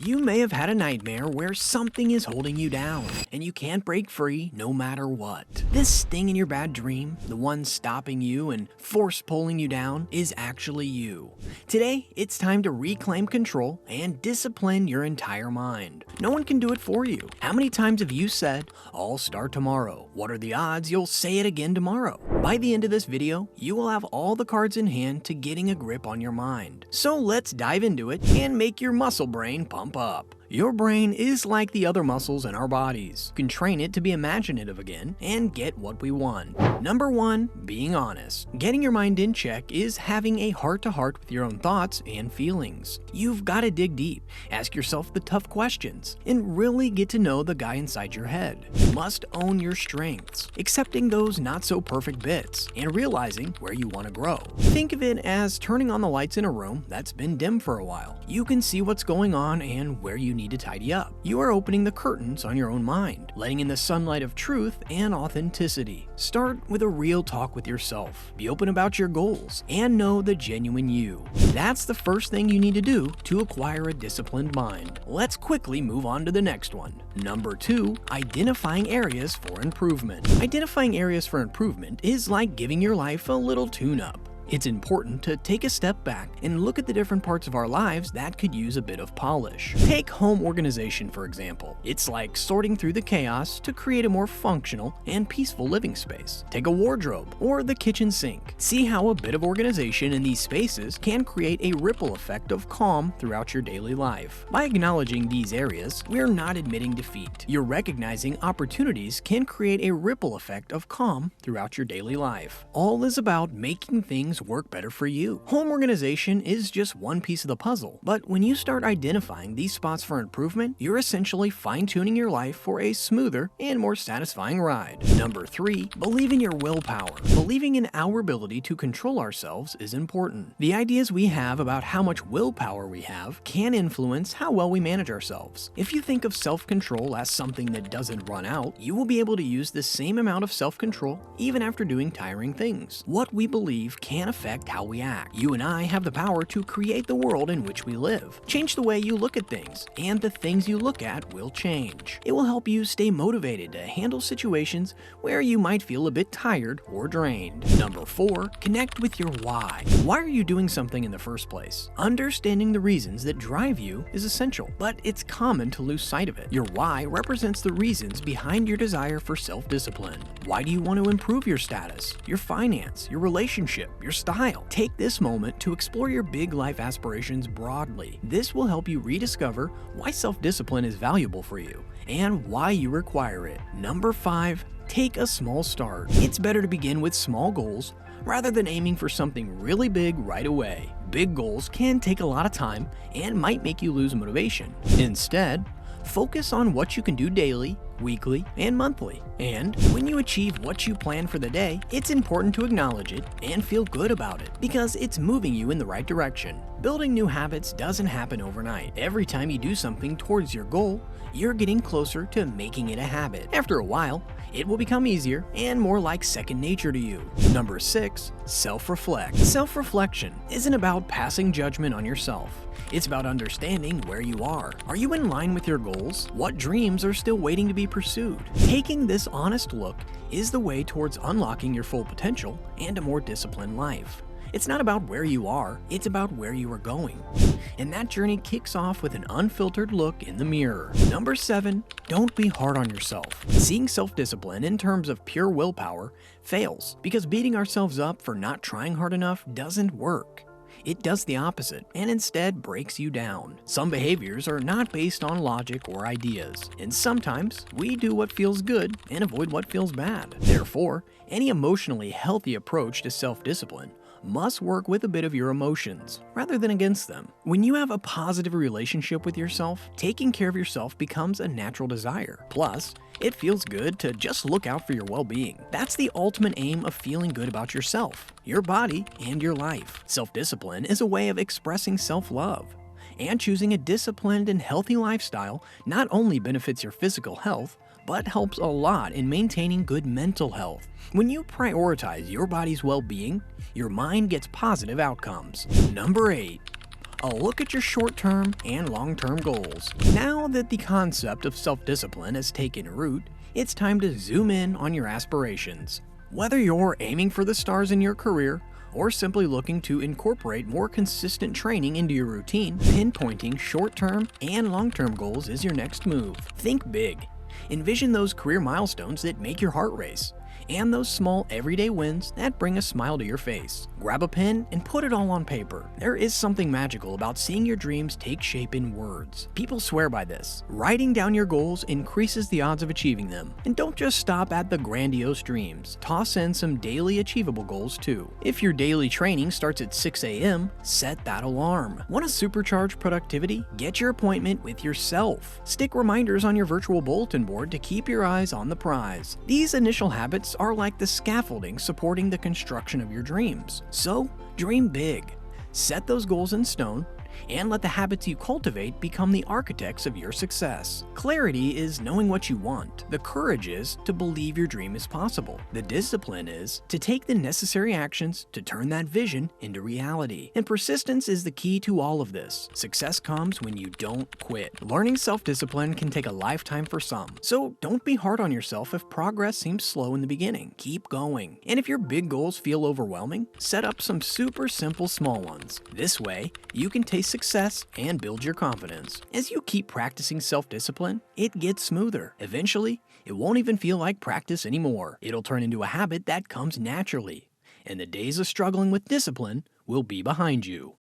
You may have had a nightmare where something is holding you down, and you can't break free no matter what. This sting in your bad dream, the one stopping you and force pulling you down, is actually you. Today, it's time to reclaim control and discipline your entire mind. No one can do it for you. How many times have you said, "I'll start tomorrow"? What are the odds you'll say it again tomorrow? By the end of this video, you will have all the cards in hand to getting a grip on your mind. So let's dive into it and make your muscle brain pump up. Your brain is like the other muscles in our bodies. You can train it to be imaginative again and get what we want. Number 1, being honest. Getting your mind in check is having a heart-to-heart with your own thoughts and feelings. You've got to dig deep, ask yourself the tough questions, and really get to know the guy inside your head. You must own your strengths, accepting those not-so-perfect bits, and realizing where you want to grow. Think of it as turning on the lights in a room that's been dim for a while. You can see what's going on and where you need to tidy up. You are opening the curtains on your own mind, letting in the sunlight of truth and authenticity. Start with a real talk with yourself. Be open about your goals and know the genuine you. That's the first thing you need to do to acquire a disciplined mind. Let's quickly move on to the next one. Number 2, identifying areas for improvement. Identifying areas for improvement is like giving your life a little tune-up. It's important to take a step back and look at the different parts of our lives that could use a bit of polish. Take home organization, for example. It's like sorting through the chaos to create a more functional and peaceful living space. Take a wardrobe or the kitchen sink. See how a bit of organization in these spaces can create a ripple effect of calm throughout your daily life. By acknowledging these areas, we're not admitting defeat. You're recognizing opportunities can create a ripple effect of calm throughout your daily life. All is about making things work better for you. Home organization is just one piece of the puzzle, but when you start identifying these spots for improvement, you're essentially fine-tuning your life for a smoother and more satisfying ride. Number 3, believe in your willpower. Believing in our ability to control ourselves is important. The ideas we have about how much willpower we have can influence how well we manage ourselves. If you think of self-control as something that doesn't run out, you will be able to use the same amount of self-control even after doing tiring things. What we believe can affect how we act. You and I have the power to create the world in which we live. Change the way you look at things, and the things you look at will change. It will help you stay motivated to handle situations where you might feel a bit tired or drained. Number 4, connect with your why. Why are you doing something in the first place? Understanding the reasons that drive you is essential, but it's common to lose sight of it. Your why represents the reasons behind your desire for self-discipline. Why do you want to improve your status, your finance, your relationship, your style? Take this moment to explore your big life aspirations broadly. This will help you rediscover why self-discipline is valuable for you and why you require it. Number 5, take a small start. It's better to begin with small goals rather than aiming for something really big right away. Big goals can take a lot of time and might make you lose motivation. Instead, focus on what you can do daily, weekly, and monthly. And when you achieve what you plan for the day, it's important to acknowledge it and feel good about it because it's moving you in the right direction. Building new habits doesn't happen overnight. Every time you do something towards your goal, you're getting closer to making it a habit. After a while, it will become easier and more like second nature to you. Number 6, self-reflect. Self-reflection isn't about passing judgment on yourself. It's about understanding where you are. Are you in line with your goals? What dreams are still waiting to be pursued? Taking this honest look is the way towards unlocking your full potential and a more disciplined life. It's not about where you are, it's about where you are going. And that journey kicks off with an unfiltered look in the mirror. Number 7, don't be hard on yourself. Seeing self-discipline in terms of pure willpower fails because beating ourselves up for not trying hard enough doesn't work. It does the opposite and instead breaks you down. Some behaviors are not based on logic or ideas, and sometimes we do what feels good and avoid what feels bad. Therefore, any emotionally healthy approach to self-discipline must work with a bit of your emotions rather than against them. When you have a positive relationship with yourself, taking care of yourself becomes a natural desire. Plus, it feels good to just look out for your well-being. That's the ultimate aim of feeling good about yourself, your body, and your life. Self-discipline is a way of expressing self-love. And choosing a disciplined and healthy lifestyle not only benefits your physical health, but helps a lot in maintaining good mental health. When you prioritize your body's well-being, your mind gets positive outcomes. Number 8. a look at your short-term and long-term goals. Now that the concept of self-discipline has taken root, it's time to zoom in on your aspirations. Whether you're aiming for the stars in your career or simply looking to incorporate more consistent training into your routine, pinpointing short-term and long-term goals is your next move. Think big. Envision those career milestones that make your heart race, and those small everyday wins that bring a smile to your face. Grab a pen and put it all on paper. There is something magical about seeing your dreams take shape in words. People swear by this. Writing down your goals increases the odds of achieving them. And don't just stop at the grandiose dreams. Toss in some daily achievable goals too. If your daily training starts at 6 a.m., set that alarm. Want to supercharge productivity? Get your appointment with yourself. Stick reminders on your virtual bulletin board to keep your eyes on the prize. These initial habits are like the scaffolding supporting the construction of your dreams. So, dream big. Set those goals in stone, and let the habits you cultivate become the architects of your success. Clarity is knowing what you want. The courage is to believe your dream is possible. The discipline is to take the necessary actions to turn that vision into reality. And persistence is the key to all of this. Success comes when you don't quit. Learning self-discipline can take a lifetime for some, so don't be hard on yourself if progress seems slow in the beginning. Keep going. And if your big goals feel overwhelming, set up some super simple small ones. This way, you can taste success and build your confidence. As you keep practicing self-discipline, it gets smoother. Eventually, it won't even feel like practice anymore. It'll turn into a habit that comes naturally, and the days of struggling with discipline will be behind you.